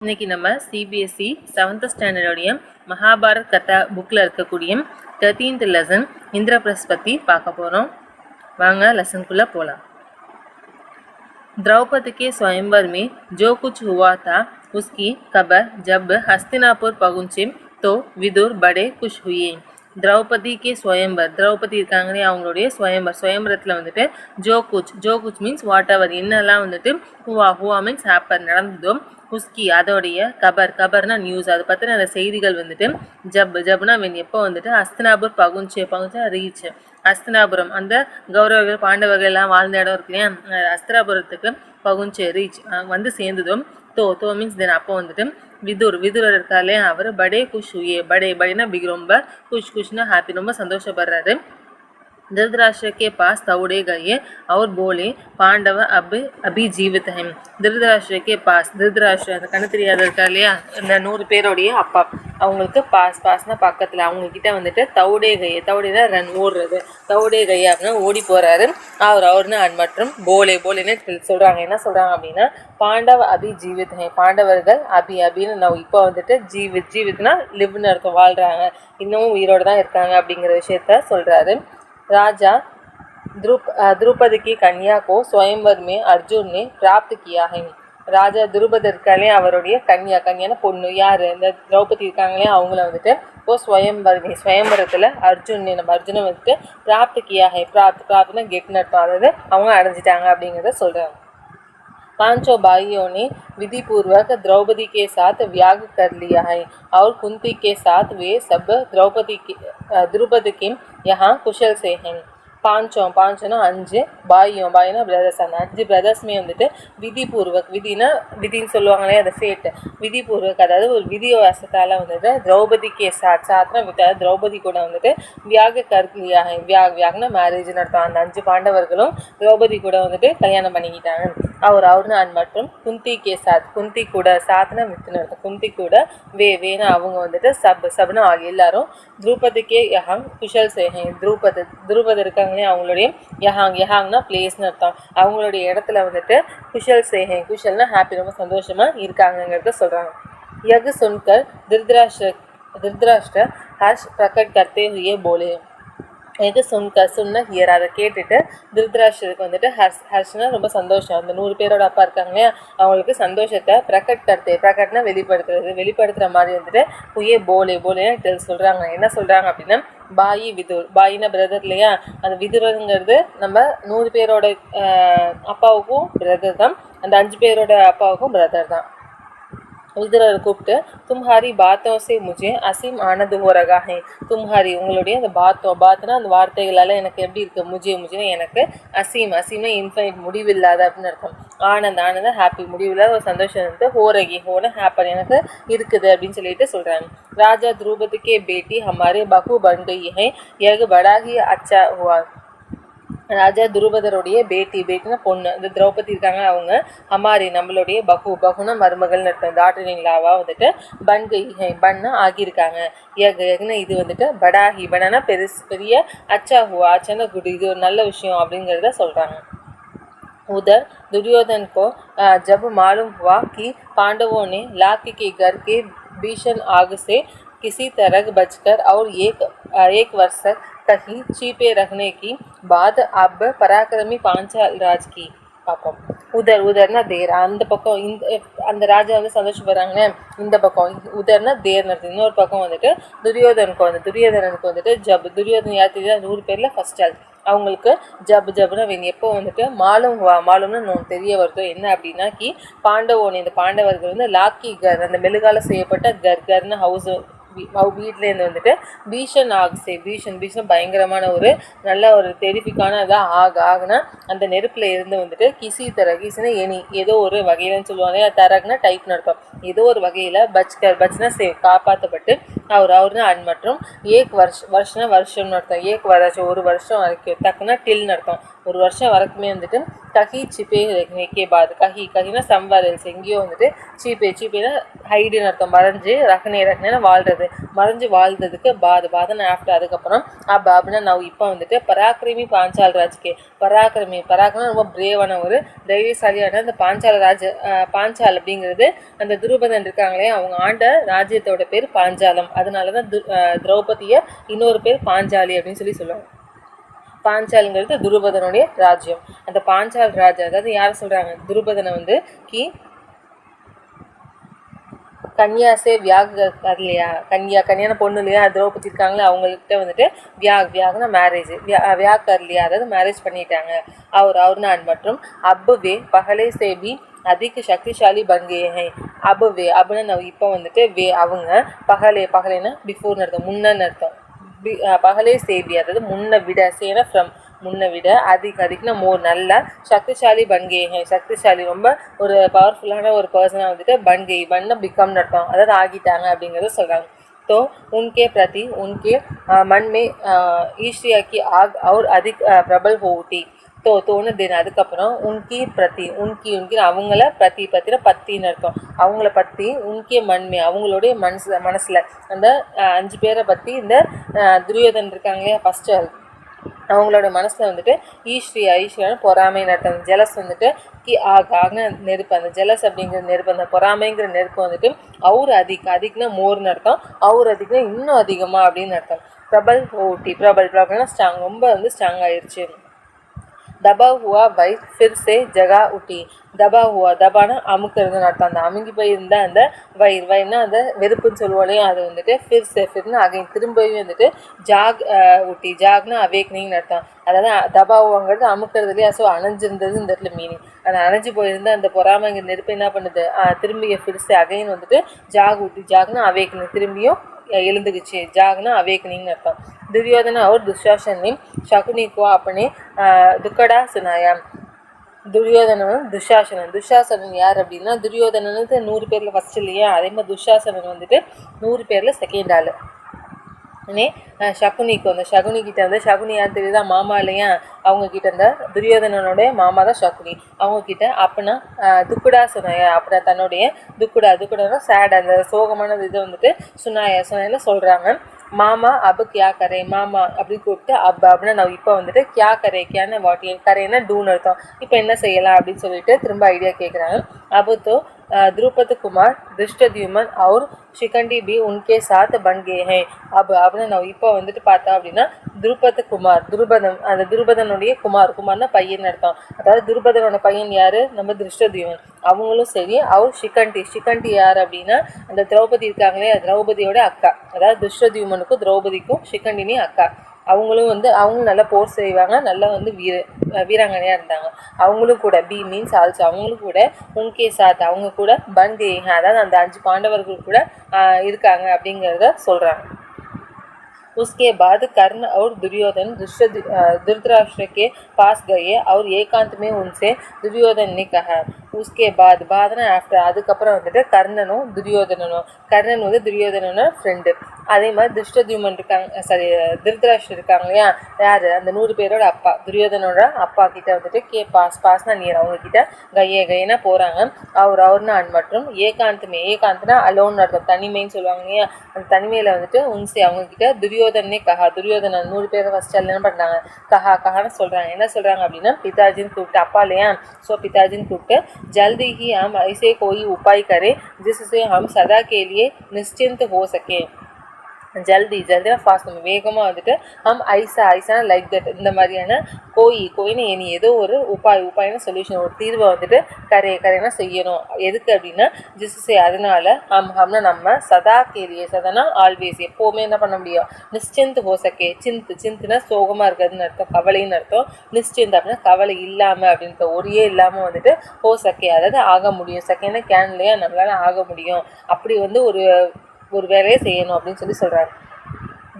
இன்னைக்கு நம்ம CBSE 7th ஸ்டாண்டர்டோடைய Mahabharat கதா புக்கில் இருக்கக்கூடிய 13th லெசன் இந்திரபிரஸ்த் பற்றி பார்க்க போகிறோம். வாங்க லெசனுக்குள்ளே போகலாம். द्रौपदी के स्वयंवर में जो कुछ हुआ था उसकी खबर जब हस्तिनापुर पहुंचे तो विदुर बड़े खुश हुए. திரௌபதி கே ஸ்வயம்பர், திரௌபதி இருக்காங்களே அவங்களுடைய ஸ்வயம்பரத்தில் வந்துட்டு Joe Kuch means what ever, என்னெல்லாம் வந்துட்டு ஹுவா மீன்ஸ் ஹேப்பன் நடந்ததோ, உஸ்கி அதோடைய கபர்னா நியூஸ், அதை பற்றின அந்த செய்திகள் வந்துட்டு ஜப்னா எப்போ வந்துட்டு ஹஸ்தினாபுர் பகுஞ்சா ரீச், ஹஸ்தினாபுரம் அந்த கௌரவர்கள் பாண்டவர்கள் எல்லாம் வாழ்ந்த இடம் இருக்கு இல்லையா, ஹஸ்தினாபுரத்துக்கு பகுஞ்சே ரீச் வந்து சேர்ந்ததும் தோ மீன்ஸ் தென் அப்போ வந்துட்டு விதுரர் இருக்காலே அவர் படே குஷ் ஹுயே, படேனா பிக் ரொம்ப குஷ்னா ஹாப்பி, ரொம்ப சந்தோஷப்படுறாரு. धृतराष्ट्र के पास दौड़े गए और बोले पांडव अब अभी जीवित हैं. धृतराष्ट्र के पास, धृतराष्ट्र அந்த கண்ணு தெரியாத இருக்கா இல்லையா, இந்த 100 பேரோடைய அப்பா, அவங்களுக்கு பாஸ்னா பக்கத்தில், அவங்கக்கிட்ட வந்துட்டு தௌடேனா ரன் ஓடுறது, தௌடே கை அப்படின்னா ஓடி போகிறாரு. அவர்னு மற்றும் போலேன்னு சொல்கிறாங்க. என்ன சொல்கிறாங்க அப்படின்னா பாண்டவ அபி ஜீவித், பாண்டவர்கள் அபின்னு நான் இப்போ வந்துட்டு ஜீவித்னா லிவ்னு அர்த்தம், வாழ்கிறாங்க, இன்னமும் உயிரோடு தான் இருக்காங்க அப்படிங்கிற விஷயத்த சொல்கிறாரு. राजा द्रुपद की कन्या को स्वयंवर में अर्जुन ने प्राप्त किया है. ராஜா துருபதர் இருக்காலே அவருடைய கன்யானா பொண்ணு யார், இந்த திரௌபதி இருக்காங்களே அவங்கள வந்துட்டு ஸ்வயம்பரத்தில் நம்ம அர்ஜுனை வந்துட்டு பிராப்த் கியா ஹை, பிராப்த்னா கெட்னு அர்த்தம், அதாவது அவங்க அடைஞ்சிட்டாங்க அப்படிங்கிறத சொல்கிறாங்க. पांचों भाइयों ने विधि पूर्वक द्रौपदी के साथ व्याग कर लिया है और कुंती के साथ वे सब द्रुपद के यहाँ कुशल से हैं. पांचों 5 பாயினா பிரதர்ஸ், அந்த 5 பிரதர்ஸ்மே வந்துட்டு விதின்னு சொல்லுவாங்களே, அது ஃபேட், விதிபூர்வக் அதாவது ஒரு விதிவசத்தால் வந்துட்டு திரௌபதிக்கு சாத்னா திரௌபதி கூட வந்துட்டு வியாக கர்லியாக, வியாக்னா மேரேஜ்னு அர்த்தம், அந்த 5 பாண்டவர்களும் திரௌபதி கூட வந்துட்டு கல்யாணம் பண்ணிக்கிட்டாங்க. அவர்னு மற்றும் குந்தி கூட சாத்னா வித்துன்னு அர்த்தம், குந்தி கூட வேனா அவங்க வந்துட்டு சப்னா எல்லாரும் திரௌபதிக்கே யஹாங் குஷல் சேஹேன், துருபதர் இருக்காங்க அவங்களுடைய யஹாங்னா பிளேஸ்னு அர்த்தம், அவங்களுடைய இடத்துல வந்துட்டு குஷல் சேஹேன், குஷல்னா ஹாப்பி, ரொம்ப சந்தோஷமா இருக்காங்கிறத சொல்றாங்க. யக் சுன்கர் திருதராஷ்டிர ஹர்ஷ் பிரகட் கர்த்தே ஹுயே போலே. இது சொன்ன ஹியர், அதை கேட்டுட்டு திருதராஷ்டிரருக்கு வந்துட்டு ஹர்ஷ்னா ரொம்ப சந்தோஷம், அந்த 100 பேரோட அப்பா இருக்காங்க இல்லையா அவங்களுக்கு சந்தோஷத்தை பிரகட்னா வெளிப்படுத்துகிற மாதிரி வந்துட்டு ஹுயே போலேன்னு சொல்கிறாங்க. என்ன சொல்கிறாங்க அப்படின்னா பாயினா பிரதர் இல்லையா, அந்த விதுரங்கிறது நம்ம 100 பேரோட அப்பாவுக்கும் பிரதர் தான், அந்த 5 பேரோட அப்பாவுக்கும் பிரதர் தான். விதுரர் கூப்பிட்டு தும்ஹாரி பாத்தோ சே முஜே அசீம் ஆனது ஹோ ரகா ஹே, தும்ஹாரி உங்களுடைய அந்த பாத்னா அந்த வார்த்தைகளால் எனக்கு எப்படி இருக்குது, முஜேன்னு எனக்கு அசீம்னா இன்ஃபைனைட் முடிவில்லாத அப்படின்னு அர்த்தம், ஆனந்த ஹாப்பி முடிவில்லாத ஒரு சந்தோஷம் வந்து ஹோன ஹாப்பி எனக்கு இருக்குது அப்படின்னு சொல்லிட்டு சொல்கிறாங்க. ராஜா द्रुपद बेटी हमारे बहू बन गई है, यह बड़ा ही अच्छा हुआ. ராஜா துருபதருடைய பேட்டினா பொண்ணு, இந்த திரௌபதி இருக்காங்க அவங்க ஹமாரி நம்மளுடைய பகுனா மருமகள்னு அர்த்தம், டாட்டரிங்லாவா வந்துட்டு பன்னா ஆகியிருக்காங்க. யக்னா இது வந்துட்டு படானா பெரிய அச்சானா குட், இது ஒரு நல்ல விஷயம் அப்படிங்கிறத சொல்கிறாங்க. उधर दुर्योधन को जब मालूम हुआ कि पांडवों ने लाख के घर के भीषण आग से किसी तरह बचकर और एक वर्ष कहीं छिपे रखने की बाद अब पराक्रमी पांचाल राज की पापम. உதர்னா தேர், அந்த பக்கம் அந்த ராஜா வந்து சந்தோஷப்படுறாங்க, இந்த பக்கம் உதர்னா தேர் நடத்துது, இன்னொரு பக்கம் வந்துட்டு துரியோதனனுக்கு வந்துட்டு துரியோதன் யார் தெரியுதா, 100 பேரில் ஃபர்ஸ்ட் ஆள், அவங்களுக்கு ஜப்னா எப்போ வந்துட்டு மாலும்னு தெரிய வருதோ என்ன அப்படின்னா இந்த பாண்டவர்கள் வந்து லாக்கி கர், அந்த மெழுகால செய்யப்பட்ட கர்னு ஹவுஸ் வீட்டிலேருந்து வந்துட்டு பீஷன் பயங்கரமான ஒரு நல்ல ஒரு தெரிஃபிக்கான இதாக ஆகுனா அந்த நெருப்பில் இருந்து வந்துட்டு கிசினா ஏதோ ஒரு வகையிலன்னு சொல்லுவாங்க, தரகுனா டைப்னு அர்த்தம், ஏதோ ஒரு வகையில் பச்னா காப்பாற்றப்பட்டு அவர்னா அன் மற்றும் ஏக் வருஷம்னா வருஷம்னு அர்த்தம். ஏக் வருஷம் ஒரு வருஷம் வரைக்கும். தக்குனா டில்னு அர்த்தம். ஒரு வருஷம் வரைக்குமே வந்துட்டு கஹி சிப்பே ரஹ்னே பாத். கஹினா சம்வேர் எல்ஸ், எங்கேயோ வந்துட்டு. சீப்பேனா ஹைடுன்னு அர்த்தம். மறைஞ்சு. ரஹ்னேனா வாழ்றது. மறைஞ்சு வாழ்றதுக்கு பாதுனா ஆஃப்டர், அதுக்கப்புறம் அப்படின்னா நவ் இப்போ வந்துட்டு பராக்கிரமி பாஞ்சால் ராஜ்கே. பராக்கிரமம் ரொம்ப பிரேவான ஒரு தைரியசாலியான அந்த பாஞ்சால் அப்படிங்கிறது அந்த துருபதன் இருக்காங்களே அவங்க ஆண்ட ராஜ்யத்தோட பேர் பாஞ்சாலம். அதனாலதான் திரௌபதியை இன்னொரு பேர் பாஞ்சாலி அப்படின்னு சொல்லுவாங்க. பாஞ்சாலுங்கிறது துருபதனுடைய ராஜ்யம். அந்த பாஞ்சால் ராஜா, அதாவது யார சொல்றாங்க, துருபதனை வந்து கன்யாசே வியாக் இல்லையா, கன்யான பொண்ணு இல்லையா திரௌபதி இருக்காங்களே அவங்கள்ட்ட வந்துட்டு வியாக்னா மேரேஜ், வியாக் இல்லையா அதாவது மேரேஜ் பண்ணிட்டாங்க. அவர்னா மற்றும் அப்புவே பகலே சேபி அதிக சக்திசாலி பன்கே. அபுவே அப்படின்னா நம்ம இப்போ வந்துட்டு அவங்க பகலேனா பிஃபோர்னு அர்த்தம், முன்னன்னு அர்த்தம். பகலே சேபி அதாவது முன்ன விட, சேன ஃப்ரம் முன்னை விட, அதிகனா மோர் நல்ல, சக்திசாலி பன்கே. சக்திசாலி ரொம்ப ஒரு பவர்ஃபுல்லான ஒரு பர்சனாக வந்துட்டு பன்ன பிகம்னு அர்த்தம், அதாவது ஆகிட்டாங்க அப்படிங்கிறத சொல்கிறாங்க. तो उनके प्रति उनके मन में ईर्ष्या की आग और अधिक प्रबल हो उठी. தோணு தென் அதுக்கப்புறம் உன்கி பிரதி உன்கி அவங்கள பத்தின பத்தின்னு அர்த்தம். அவங்கள பற்றி உன்கிய மண்மை அவங்களுடைய மனசில் அந்த 5 பேரை பற்றி இந்த துரியோதன் இருக்காங்க இல்லையா ஃபஸ்ட்டு, அவங்களோட மனசில் வந்துட்டு ஈஸ்வரியான பொறாமை அர்த்தம். ஜெலஸ் வந்துட்டு ஆக நெருப்பு, அந்த ஜெலஸ் அப்படிங்கிற நெருப்பு, அந்த பொறாமைங்கிற நெருப்பு வந்துட்டு அதிகனா மோர்னு அர்த்தம். அதிகனா இன்னும் அதிகமாக அப்படின்னு அர்த்தம். பிரபல்னா ஸ்ட்ராங், ரொம்ப வந்து ஸ்ட்ராங் ஆயிடுச்சு. दबा हुआ वही फिर से जगा उठी. தபானா அமுக்கிறதுன்னு அர்த்தம். அந்த அமுங்கி போயிருந்த அந்த வயிறுனா அந்த வெறுப்புன்னு சொல்லுவோம் அது வந்துட்டு ஃபிர்னு அகைன் திரும்பவும் வந்துட்டு ஜாக்னா அவேக்னிங்னு அர்த்தம். அதாவது தபாவுங்கிறது அமுக்கிறதுலையே ஸோ அணைஞ்சிருந்தது இந்த இடத்துல மீனிங். அந்த அணைஞ்சு போயிருந்த அந்த பொறாமைங்கிற நெருப்பு என்ன பண்ணுது, திரும்பிய ஃபிர்ஸே அகைன் வந்துட்டு ஜாக்னா அவேக்னிங், திரும்பியும் எழுந்துக்குச்சு. ஜாக்னா அவேக்னிங்னு அர்த்தம். दुर्योधन और दुशासन ने शकुनी को अपने दुक्कड़ा सुनाया. துரியோதனனும் துஷாசனன் யார் அப்படின்னா, துரியோதனனுக்கு 100 பேரில் ஃபஸ்ட் இல்லையா, அதே மாதிரி துஷாசனன் வந்துட்டு 100 பேரில் செகண்ட் ஆள். சகுனிக்கு அந்த சகுனிக்கிட்ட வந்து, சகுனி யார் தெரியுதா, மாமா இல்லையா, அவங்கக்கிட்ட அந்த துரியோதனனுடைய மாமா தான் சகுனி. அவங்கக்கிட்ட அப்படின்னா துக்குடா சுனாயா, அப்படின்னா தன்னுடைய துக்குடானா சேட், அந்த சோகமான இதை வந்துட்டு சுனாயா சொல்கிறாங்க. மாமா அபு கியா கரே, மாமா அப்படி கூப்பிட்டு அப்படின்னா நான் இப்போ வந்துட்டு கியா கேன வாட்டி, கரேன்னா டூன்னு அர்த்தம். இப்போ என்ன செய்யலாம் அப்படின்னு சொல்லிட்டு திரும்ப ஐடியா கேட்குறாங்க. அபுத்தோ द्रुपद कुमार दुष्टद्युमन और शिखंडी भी उनके साथ बन गए हैं. அப்படின்னு நான் இப்போ வந்துட்டு பார்த்தா அப்படின்னா துருபதனுடைய குமார்னா பையன் அர்த்தம். அதாவது துருபதனோட பையன் யாரு, நம்ம திருஷ்டத்யுமன், அவங்களும் சரி. அவர் சிகண்டி யார் அப்படின்னா அந்த திரௌபதி இருக்காங்களே, திரௌபதியோட அக்கா. அதாவது துஷ்டத்யுமனுக்கும் திரௌபதிக்கும் சிகண்டினி அக்கா. அவங்களும் நல்லா போர் செய்வாங்க, நல்லா வந்து வீராங்கனையாக இருந்தாங்க. அவங்களும் கூட மீன்ஸ் ஆல்சோ அவங்களும் கூட உன்கே சாத் அவங்க கூட பன்தேஹ, அதாவது அந்த 5 பாண்டவர்கள் கூட இருக்காங்க அப்படிங்கிறத சொல்கிறாங்க. उसके बाद कर्ण और दुर्योधन धृतराष्ट्र के पास गए और एकांत में उनसे दुर्योधन ने कहा. उसके बादனா ஆஃப்டர், அதுக்கப்புறம் வந்துட்டு கர்ணன் வந்து துரியோதனோட ஃப்ரெண்டு. அதே மாதிரி துஷ்டத்யுமன் இருக்காங்க, திருதராஷ்டிரர் இருக்காங்க இல்லையா, யார், அந்த 100 பேரோட அப்பா, துரியோதனோட அப்பா கிட்ட வந்துட்டு பாஸ்னா நீர், அவங்க கிட்ட கையனா போகிறாங்க. அவர்னா மற்றும் ஏகாந்தனா அலோன்னு அர்த்தம், தனிமைன்னு சொல்லுவாங்க இல்லையா, அந்த தனிமையில் வந்துட்டு உன்சி அவங்க கிட்ட துரியோதனே துரியோதனன் 100 பேரை ஃபஸ்ட் என்ன பண்ணுறாங்க, கஹான்னு சொல்கிறாங்க. என்ன சொல்கிறாங்க அப்படின்னா பிதாஜின்னு கூப்பிட்டு, அப்பா இல்லையா, ஸோ பிதாஜின்னு கூப்பிட்டு जल्दी ही हम ऐसे कोई उपाय करें जिससे हम सदा के लिए निश्चिंत हो सके. ஜல்தினா ஃபாஸ்ட், நம்ம வேகமாக வந்துட்டு ஐசானா லைக் தட், இந்த மாதிரியான கோயின்னு இனி ஏதோ ஒரு உபாயன சொல்யூஷன், ஒரு தீர்வை வந்துட்டு கரைனா செய்யணும். எதுக்கு அப்படின்னா ஜிஸ்ஸே அதனால ஹம்னா நம்ம சதா கேலியே, சதானா ஆல்வேஸ் எப்போவுமே என்ன பண்ண முடியும், நிশ্চিন্ত हो सके. சிந்துனா சோகமாக இருக்கிறதுன்னு அர்த்தம், கவலைன்னு அர்த்தம். நிশ্চিন্ত அப்படின்னா கவலை இல்லாமல் அப்படின்ற, ஒரே இல்லாமல் வந்துட்டு हो सके அதாவது ஆக முடியும். செகண்ட் கேன்லையா நம்மளால ஆக முடியும், அப்படி வந்து ஒரு வேலையை செய்யணும் அப்படின்னு சொல்கிறாங்க.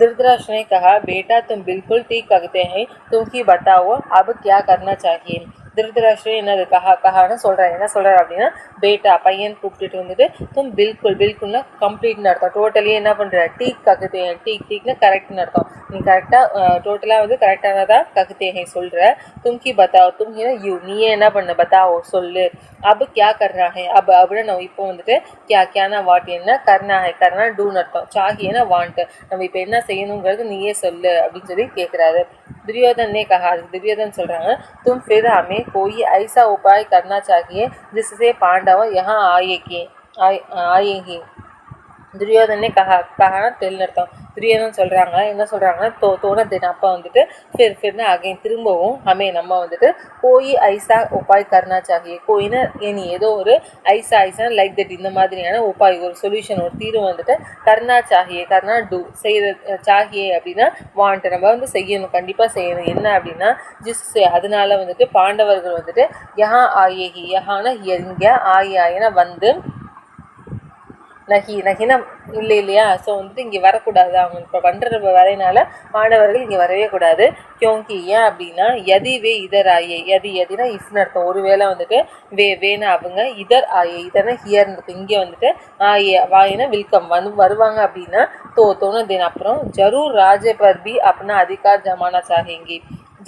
धृतराष्ट्र ने कहा, बेटा तुम बिल्कुल ठीक कहते हैं, तुम ही बताओ अब क्या करना चाहिए. திருதராஷ்டிரன் என்னது கஹா கஹான்னு சொல்கிறார். என்ன சொல்கிறார் அப்படின்னா பேட்டா பையன் கூப்பிட்டுட்டு வந்துட்டு தும் பில்குல் பில்குல்னா கம்ப்ளீட்னு அர்த்தம். டோட்டலி என்ன பண்ணுற டீக் கக்குதே டீக் டீக்னு கரெக்ட்னு அர்த்தம். நீ கரெக்டாக டோட்டலாக வந்து கரெக்டானதாக கக்குதேகை சொல்கிற. தும்கி பத்தாவோ தும்கினா யூ நீயே என்ன பண்ண பத்தாவோ சொல்லு. அப் கியா கர்னா ஹை அப் அப்படின்னு நம்ம இப்போ வந்துட்டு கியா கியானா வாட் என்ன கர்னா ஹை கர்னா டூன்னு அர்த்தம். சாகியனா வாண்ட் நம்ம இப்போ என்ன செய்யணுங்கிறது நீயே சொல்லு அப்படின்னு சொல்லி கேட்குறாரு. दुर्योधन ने कहा दुर्योधन சொல்றாங்க तुम फिर हमें कोई ऐसा उपाय करना चाहिए जिससे पांडव यहाँ आएंगे துரியோதனே கஹானா தெலுங்கு அர்த்தம். துரியோதன் சொல்கிறாங்க என்ன சொல்கிறாங்கன்னா தோண தினம் அப்போ வந்துட்டு ஃபிர்னு அகைன் திரும்பவும் நம்ம வந்துட்டு கோயி ஐசா உபாய் கர்னா சாகியே கோயின்னு இனி ஏதோ ஒரு ஐசா லைக் தட் இந்த மாதிரியான உபாய் ஒரு சொல்யூஷன் ஒரு தீர்வு வந்துட்டு கர்னா சாகியே கர்னா டூ செய்கிற சாகியே அப்படின்னா வாண்ட் நம்ம வந்து செய்யணும் கண்டிப்பாக செய்யணும். என்ன அப்படின்னா அதனால வந்துட்டு பாண்டவர்கள் வந்துட்டு யஹா ஆயேகி யஹானா எங்கே ஆயினா வந்து நகினா இல்லை இல்லையா. ஸோ வந்துட்டு இங்கே வரக்கூடாது. அவங்க இப்போ பண்ணுற வேலையினால மாணவர்கள் இங்கே வரவே கூடாது. கியோங்கி ஏன் அப்படின்னா யதிவே இதர் ஆயே எதினா இஃப்னு அர்த்தம். ஒரு வேளை வந்துட்டு வேணா அவங்க இதர் ஆயே இதர்னா ஹியர்னு இருக்கும். இங்கே வந்துட்டு ஆயே வாயினா வெல்கம் வருவாங்க அப்படின்னா தோணு தென் அப்புறம் ஜரூர் ராஜே பர்பி அப்படின்னா அதிகார் ஜமானா சாஹேங்கி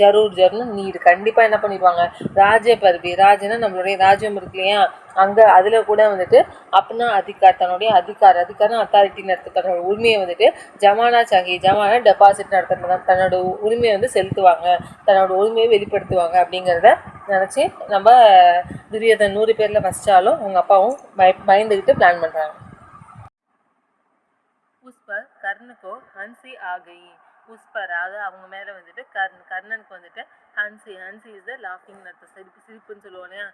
ஜரூர்னு நீடு கண்டிப்பாக என்ன பண்ணிடுவாங்க ராஜே பர்பி ராஜனா நம்மளுடைய ராஜ்யம் இருக்கு இல்லையா அங்கே அதில் கூட வந்துட்டு அப்படின்னா தன்னுடைய அதிகாரம் அத்தாரிட்டின்னு அர்த்தம். தன்னோட உரிமையை வந்துட்டு ஜமானா சாகி ஜமானா டெபாசிட்னு அர்த்தம். தன்னோட உரிமையை வந்து செலுத்துவாங்க தன்னோட உரிமையை வெளிப்படுத்துவாங்க அப்படிங்கிறத நினச்சி நம்ம துரியோதன் 100 பேரில் ஃபஸ்ட்டாலும் அவங்க அப்பாவும் பயந்துக்கிட்டு பிளான் பண்ணுறாங்க. उस पर कर्ण को हंसी आ गई. उस पर அதாவது அவங்க மேலே வந்துட்டு கர்ணனுக்கு வந்துட்டு ஹன்சி இஸ் த லாஃபிங் அர்த்தம். சிரிப்புன்னு சொல்லுவோம் இல்லையா.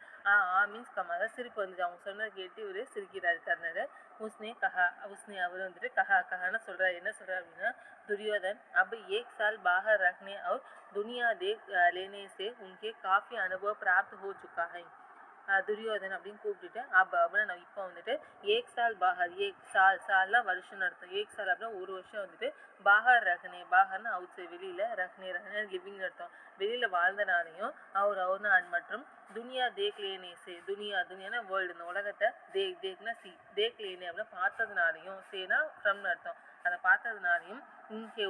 மீன்ஸ் கம்மா சிரிப்பு வந்துட்டு அவங்க சொன்னதை கேட்டு இவரு சிரிக்கிறாரு கர்ணர். உஸ்னே அவர் வந்துட்டு கஹான்னு சொல்கிறார். என்ன சொல்கிறார் அப்படின்னா दुर्योधन अब 1 साल बाहर रखने और दुनिया देख लेने से उनके काफ़ी अनुभव प्राप्त हो चुका है. துரியோதன் அப்படின்னு கூப்பிட்டுட்டு அப்படின்னா நம்ம இப்போ வந்துட்டு 1 साल बाहर 1 साल வருஷம் அர்த்தம். 1 साल அப்படின்னா ஒரு வருஷம் வந்துட்டு பாகர் பாகர்னா அவுட் சைட் வெளியில் ரஹ்னே லிவிங் அர்த்தம். வெளியில் வாழ்ந்தனாலையும் அவர்னா மற்றும் துனியா தேக்லேனே துனியானா வேர்ல்டு இந்த உலகத்தை தேக்னா தேக்லேனே அப்படின்னா பார்த்ததுனாலையும் சேனா ஃப்ரம்னு அர்த்தம். அதை பார்த்ததுனாலையும்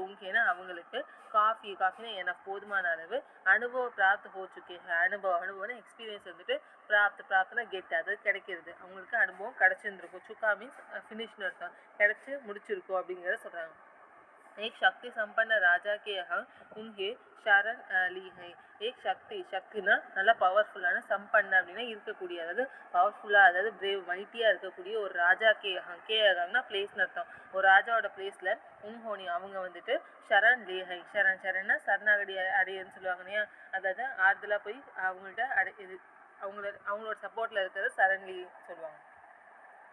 உங்கேனா அவங்களுக்கு காஃபினா எனக்கு போதுமான அளவு அனுபவ பிராப்த் ஹோச்சுக்கே அனுபவம்னா எக்ஸ்பீரியன்ஸ் வந்துட்டு பிராப்த்னா கெட் அது கிடைக்கிறது அவங்களுக்கு அனுபவம் கிடைச்சிருந்துருக்கும். சுக்கா மீன்ஸ் ஃபினிஷ்னு அர்த்தம் கிடைச்சி முடிச்சிருக்கும் அப்படிங்கிறத சொல்கிறாங்க. एक शक्ति संपन्न राजा के यहाँ उन्हें शरण ली है. एक சக்தினா நல்லா பவர்ஃபுல்லான சம்பன்ன அப்படின்னா இருக்கக்கூடிய அதாவது பவர்ஃபுல்லாக அதாவது பிரேவ் மைட்டியாக இருக்கக்கூடிய ஒரு ராஜா கேனா பிளேஸ்னு அர்த்தம். ஒரு ராஜாவோட பிளேஸில் உன்ஹோனி அவங்க வந்துட்டு ஷரண் லேஹை ஷரண்னா சரணாகடி அடையன்னு சொல்லுவாங்க இல்லையா. அதாவது ஆறுதலாக போய் அவங்கள்ட்ட அவங்களோட சப்போர்ட்டில் இருக்கிறது சரண்லி சொல்லுவாங்க.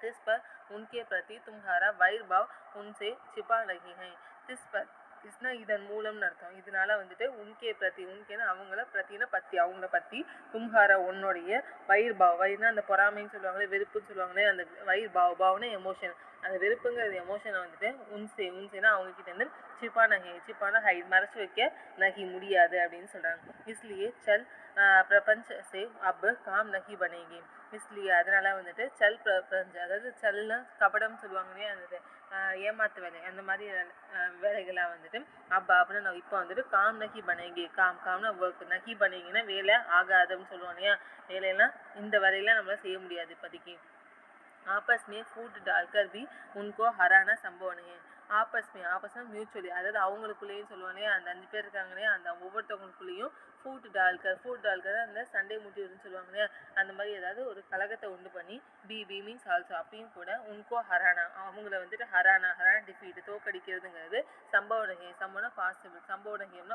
तिस पर उनके प्रति तुम्हारा वैर भाव उनसे छिपा नहीं है. तिस पर इसना இதன் மூலம்னு அர்த்தம். இதனால வந்துட்டு உன்கே பிரதி உன்கேனா அவங்கள பிரத்தினா பத்தி அவங்கள பற்றி தும்ஹாரா உன்னுடைய வயிர்னா அந்த பொறாமைன்னு சொல்லுவாங்களே வெறுப்புன்னு சொல்லுவாங்களே அந்த பாவனா எமோஷன். அந்த வெறுப்புங்கிற எமோஷனை வந்துட்டு உன்சேனா அவங்க கிட்ட இருந்து சிப்பானா ஹைட் மறைச்சு வைக்க முடியாது அப்படின்னு சொல்றாங்க. इसलिए चल प्रपंच से अब काम नहीं बनेगी. इसलिए அதனால வந்துட்டு சல் பிரபஞ்ச அதாவது சல்னா கபடம் சொல்லுவாங்க இல்லையா அந்த ஏமாத்து வேலை அந்த மாதிரி வேலைகளாக வந்துட்டு அப்படின்னு நம்ம இப்போ வந்துட்டு காம் நகி பனேங்கி காம்னா ஒர்க் நகி பனேங்கினா வேலை ஆகாதுன்னு சொல்லுவோம் இல்லையா. வேலையெல்லாம் இந்த வேலையெல்லாம் நம்மளால் செய்ய முடியாது இப்போதைக்கு. आपस में फूट डालकर भी उनको हराना संभव नहीं है. ஆப்பஸ்னா மியூச்சுவலி அதாவது அவங்களுக்குள்ளேயும் சொல்லுவாங்க அந்த 5 பேர் இருக்காங்களே அந்த ஒவ்வொருத்தவங்களுக்குள்ளேயும் ஃபூட் டால்கர் அந்த சண்டை முட்டின்னு சொல்லுவாங்க இல்லையா. அந்த மாதிரி ஏதாவது ஒரு கலகத்தை உண்டு பண்ணி பி மீன்ஸ் ஆல்சோ அப்பயும் கூட உன்கோ ஹரானா அவங்கள வந்துட்டு ஹரானா டிஃபீட் தோக்கடிக்கிறதுங்கிறது சம்பவம்னா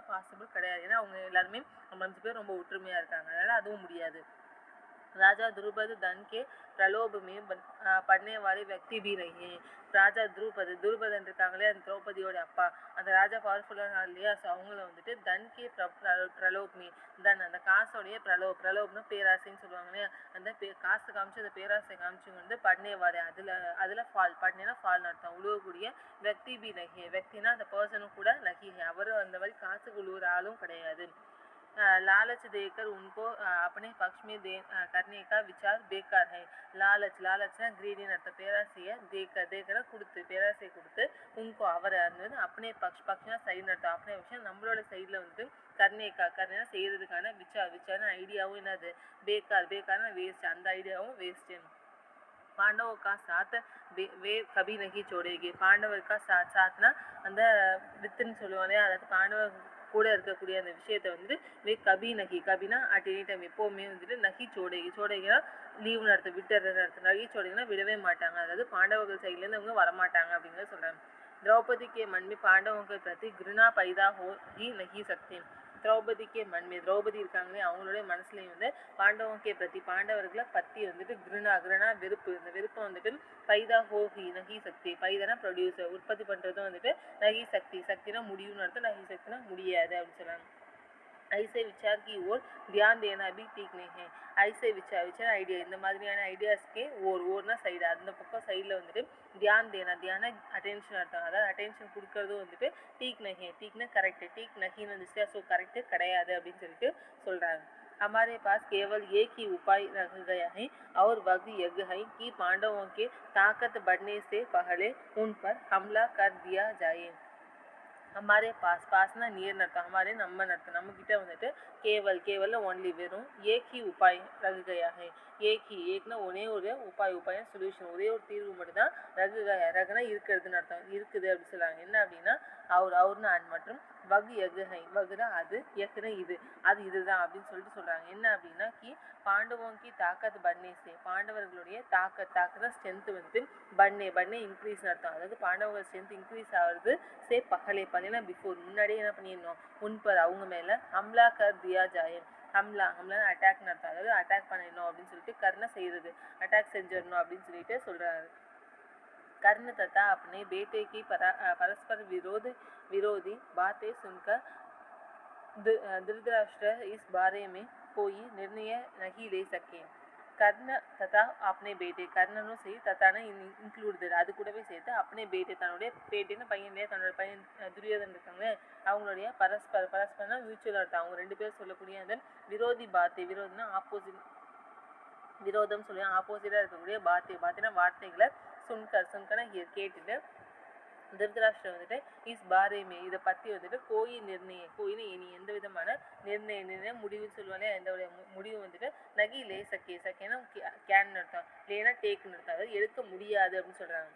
பாசிபிள் கிடையாது. ஏன்னா அவங்க எல்லாருமே 5 பேர் ரொம்ப ஒற்றுமையாக இருக்காங்க அதனால் அதுவும் முடியாது. राजा द्रुपद धन के प्रलोभ में पड़ने वाले व्यक्ति भी नहीं है. ராஜா துருபதன் இருக்காங்களே அந்த திரௌபதியோட அப்பா அந்த ராஜா பவர்ஃபுல்லான இல்லையா. ஸோ அவங்கள வந்துட்டு தன்கே பிரலோப்மி தன் அந்த காசோடைய பிரலோப்னா பேராசைன்னு சொல்லுவாங்க இல்லையா. அந்த காசு காமிச்சு அந்த பேராசை காமிச்சு வந்து பட்னே வாரே அதில் ஃபால் பட்னேனா ஃபால்னு அர்த்தம். உழுவக்கூடிய व्यक्ति भी नहीं है. व्यक्तिனா அந்த பர்சனும் கூட नहीं है. அவரும் அந்த மாதிரி காசுக்கு உழுவுற ஆளும் கிடையாது. लालच देकर उनको अपने पक्ष में करने का विचार बेकार है. லாலச்னா கிரீடின்னு அர்த்தம். பேராசையை தேக்கரை கொடுத்து பேராசையை கொடுத்து உनको அவரை வந்து அப்பனே பக்ஷனா சைடுன்னு அர்த்தம். அப்பனே விஷயம் நம்மளோட சைடில் வந்து கர்ணேனா செய்யறதுக்கான விச்சாரம் ஐடியாவும் என்னது பேக்கார்னா வேஸ்ட். அந்த ஐடியாவும் வேஸ்ட்டு. पांडवों का साथ वे कभी नहीं छोड़ेगी. பாண்டவர் का साथனா அந்த வித்துன்னு சொல்லுவாங்க. அதாவது பாண்டவர் கூட இருக்கக்கூடிய அந்த விஷயத்தை வந்துட்டு வே கபினா அட் எனி டைம் எப்போவுமே வந்துட்டு நகி சோடைகினா லீவ்னு அர்த்தம், விட்டுறதுன்னு அர்த்தம். நகி சோடைகினா விடவே மாட்டாங்க. அதாவது பாண்டவர்கள் சைட்லேருந்து அவங்க வரமாட்டாங்க அப்படிங்கிறத சொல்கிறாங்க. द्रौपदी के मन में पांडवों के प्रति घृणा पैदा हो ही नहीं सकती. திரௌபதி கே மன்மே திரௌபதி இருக்காங்களே அவங்களுடைய மனசுலையும் வந்து பாண்டவங்கே பிரதி பாண்டவர்களை பற்றி வந்துட்டு கிருணா வெறுப்பு. இந்த வெறுப்பை வந்துட்டு பைதா ஹோஹி நகி சக்தி. பைதானா ப்ரொடியூசர் உற்பத்தி பண்ணுறதும் வந்துட்டு நகி சக்தினா முடியும்னு அர்த்தம். நகி சக்தினா முடியாது அப்படின்னு சொல்கிறாங்க. ऐसे विचार की ओर ध्यान देना भी ठीक नहीं है. ऐसे विचार ஐடியா இந்த மாதிரியான ஐடியாஸ்க்கே ஓர்னா சைடு அந்த பக்கம் சைடில் வந்துட்டு தியான அட்டென்ஷன் அர்த்தம். அதாவது அட்டென்ஷன் கொடுக்கறதும் வந்துட்டு டீக் நஹி. டீக்னா கரெக்டு, டீக் நஹின்னு வந்துச்சு. ஸோ கரெக்டு கிடையாது அப்படின்னு சொல்லிட்டு சொல்கிறாங்க. हमारे पास केवल एक ही उपाय रह गया है और वह यह है कि पांडवों के ताकत बढ़ने से पहले उन पर हमला कर दिया जाए. हमारे पासना नियर अर्थम. हमारे நம்ம அர்த்தம். நம்மக்கிட்ட வந்துட்டு கேவல் ஒன்லி வெறும் ஏக் ஹி உபாய் ரகு கயா ஹை. ஏக்னா ஒரே ஒரு உபாயம் சொல்யூஷன், ஒரே ஒரு தீர்வு மட்டும் தான். ரகுனா இருக்கிறதுன்னு அர்த்தம், இருக்குது அப்படின்னு சொல்லுவாங்க. என்ன அப்படின்னா அவர்னா அன் மற்றும் வகு எகு ஹை. வகுனா அது, எக்குனா இது, அது இதுதான் அப்படின்னு சொல்லிட்டு சொல்கிறாங்க. என்ன அப்படின்னா கி பாண்டவோங்கி தாக்கத் பண்ணேசே. பாண்டவர்களுடைய தாக்கத்தை ஸ்ட்ரென்த் வந்துட்டு பண்ணே இன்க்ரீஸ்னு அர்த்தம். அதாவது பாண்டவர்கள் ஸ்ட்ரென்த் இன்க்ரீஸ் ஆகுறது சே பகலே பார்த்தீங்கன்னா பிஃபோர் முன்னாடியே என்ன பண்ணிடணும் உன்பர் அவங்க மேலே ஹம்லா கர் தியா ஜாயம். ஹம்லான்னு அட்டாக்னு அர்த்தம். அதாவது அட்டாக் பண்ணிடணும் அப்படின்னு சொல்லிட்டு கர்ண செய்கிறது, அட்டாக் செஞ்சிடணும் அப்படின்னு சொல்லிட்டு சொல்கிறாரு. कर्ण तथा अपने बेटे की परस्पर विरोधी बातें सुनकर धृतराष्ट्र इस बारे में कोई निर्णय नहीं ले सके. கர்ண ததா अपने बेटे கர்ணனும் சரி தத்தான இன்க்ளூட் அது கூடவே சேர்த்து अपने बेटे தன்னுடைய பேட்டின்னு பையன்லையே தன்னோட பையன் துரியோதன் இருக்காங்க அவங்களுடைய பரஸ்பரனா மியூச்சுவல் அர்த்தம். அவங்க ரெண்டு பேர் சொல்லக்கூடிய அந்த விரோதினா ஆப்போசிட், விரோதம் சொல்லி ஆப்போசிட்டாக இருக்கக்கூடிய பாத்தினா வார்த்தைகளை சுன்கனா கேட்டுட்டு திருதராஷ்டிரம் வந்துட்டு இஸ் பாரேமே இதை பற்றி வந்துட்டு கோயின்னு இனி எந்த விதமான நிர்ணயம் முடிவுன்னு சொல்லுவாங்க. எந்த முடிவு வந்துட்டு நகி லே சக்கேனா கேன் அர்த்தம், லேனா டேக்குன்னு அர்த்தம். அதாவது எடுக்க முடியாது அப்படின்னு சொல்கிறாங்க.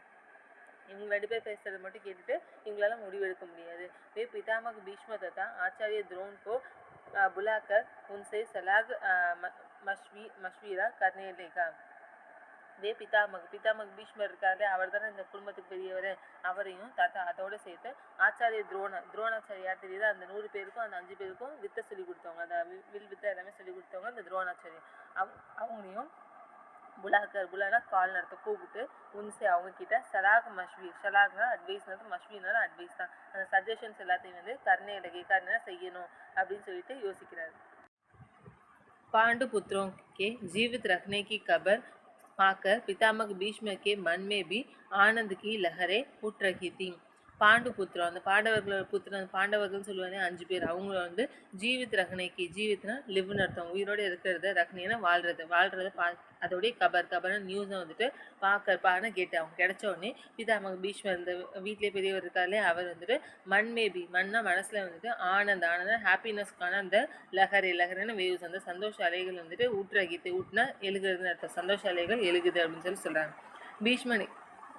இவங்க ரெண்டு பேர் பேசுறது மட்டும் கேட்டுட்டு இவங்களால முடிவு எடுக்க முடியாது. வே पितामह भीष्म तथा आचार्य द्रोण को बुलाकर उनसे सलाह मशविरा करने लगा. வே பிதாமக பீஷ்மர் இருக்காரு, அவர் தானே இந்த குடும்பத்துக்கு பெரியவர். அவரையும் அதோட சேர்த்து ஆச்சாரிய துரோணாச்சாரிய யார் தெரியுது, அந்த 100 பேருக்கும் அந்த 5 பேருக்கும் வித்தை சொல்லி கொடுத்தவங்க, அந்த வில் வித்தை எல்லாமே சொல்லி கொடுத்தவங்க அந்த துரோணாச்சாரியம். அவங்களையும் புலானா கால் நடத்த கூப்பிட்டு உன்சே அவங்க கிட்ட ஷலாக்னா அட்வைஸ், மஷ்வீனால அட்வைஸ் தான். அந்த சஜஷன்ஸ் எல்லாத்தையும் வந்து கர்ணா செய்யணும் அப்படின்னு சொல்லிட்டு யோசிக்கிறாரு. पांडु पुत्रों के जीवित रखने की खबर पाकर पितामह भीष्म के मन में भी आनंद की लहरें उठ रही थी. பாண்டு புத்திரம், அந்த பாண்டவர்கள் சொல்லுவாங்க 5 பேர். அவங்கள வந்து ஜீவித் ரகனைக்கு, ஜீவித்னா லிவ்னு அர்த்தம், உயிரோடு இருக்கிறத, ரகனைனா வாழ்றது அதோடைய கபர்னு நியூஸை வந்துட்டு பான்னு கேட்டு அவங்க கிடைச்ச உடனே பிதாமக பீஷ்மர் இந்த வீட்டிலே பெரியவர் இருக்காருலே அவர் வந்துட்டு மண்ணா மனசுல வந்துட்டு ஆனந்த ஹாப்பினஸ்க்கான அந்த லஹரின்னு வேவ்ஸ், அந்த சந்தோஷ அலைகள் வந்துட்டு ஊட்டினா எழுகிறதுன்னு அர்த்தம். சந்தோஷ அலைகள் எழுகுது அப்படின்னு சொல்றாங்க. பீஷ்மனை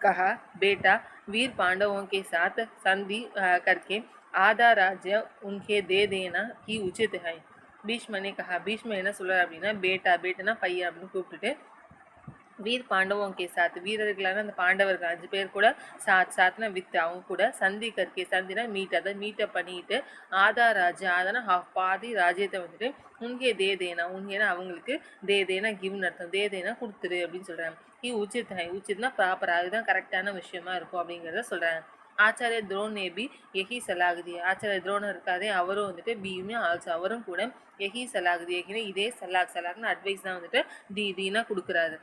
कहा बेटा वीर पांडवों के साथ संधि करके आधा राज्य उनके दे देना ही उचित है. भीष्म ने कहा, भीष्म என்ன சொல்றாரு அப்படின்னா பேட்டானா பையன் அப்படின்னு கூப்பிட்டுட்டு வீர் பாண்டவோங்கே சாத் வீரர்களான அந்த பாண்டவர்கள் 5 பேர் கூட சாத்னா வித்து அவங்க கூட சந்தினா மீட்டப் பண்ணிட்டு ஆதா ராஜானா பாதி ராஜ்யத்தை வந்துட்டு உங்கே உங்கேனா அவங்களுக்கு தேனா கிவ்னு அர்த்தம், தேனா கொடுத்துரு அப்படின்னு சொல்றாங்க. உச்சித்னா ப்ராப்பரா, அதுதான் கரெக்டான விஷயமா இருக்கும் அப்படிங்கிறத சொல்றாங்க. ஆச்சாரிய துரோன் நேபி எஹி சலாகுதி, ஆச்சாரிய துரோணர் இருக்காதே அவரும் வந்துட்டு பீமே ஆல்சோ அவரும் கூட எஹி சலாகுதி, எஹினா இதே சலாக்னு அட்வைஸ் தான் வந்துட்டு தீனா கொடுக்குறாரு.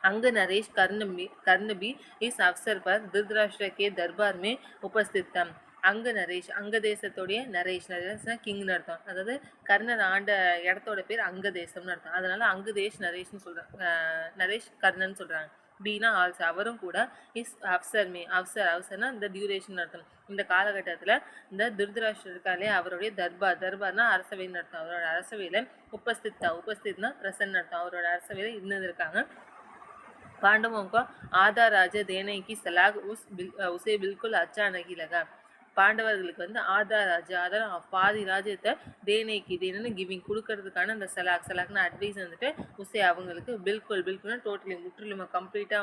अंग नरेश कर्ण भी इस अवसर पर धृतराष्ट्र के दरबार में उपस्थित था. அங்க நரேஷ், அங்க தேசத்துடைய நரேஷ்னா கிங்னு அர்த்தம். அதாவது கர்ணன் ஆண்ட இடத்தோட பேர் அங்க தேசம்னு அர்த்தம். அதனால அங்குதேஷ் நரேஷ்னு சொல்றாங்க. நரேஷ் கர்ணன் சொல்றாங்க. பீனா ஆல்சோ அவரும் கூட இஸ் அப்சர் மே அவசர்னா இந்த டியூரேஷன் அர்த்தம். இந்த காலகட்டத்தில் இந்த திருதராஷ்டிரர் இருக்காலே அவருடைய தர்பார்னா அரசவைன்னு அர்த்தம். அவரோட அரசவையில் உபஸ்தித்னா பிரசன்ன அர்த்தம். அவரோட அரசவையில் இருந்திருக்காங்க. पांडवों को आधा राज्य देने की सलाह उसे बिल्कुल अच्छा नहीं लगा. பாண்டவர்களுக்கு வந்து ஆதா பாதி ராஜ்யத்தை தேனேன்னு கிவிங் கொடுக்கறதுக்கான அந்த சலாக்னா அட்வைஸ் வந்துட்டு உசே அவங்களுக்கு பில்குல்னா டோட்டலி முற்றிலுமா கம்ப்ளீட்டாக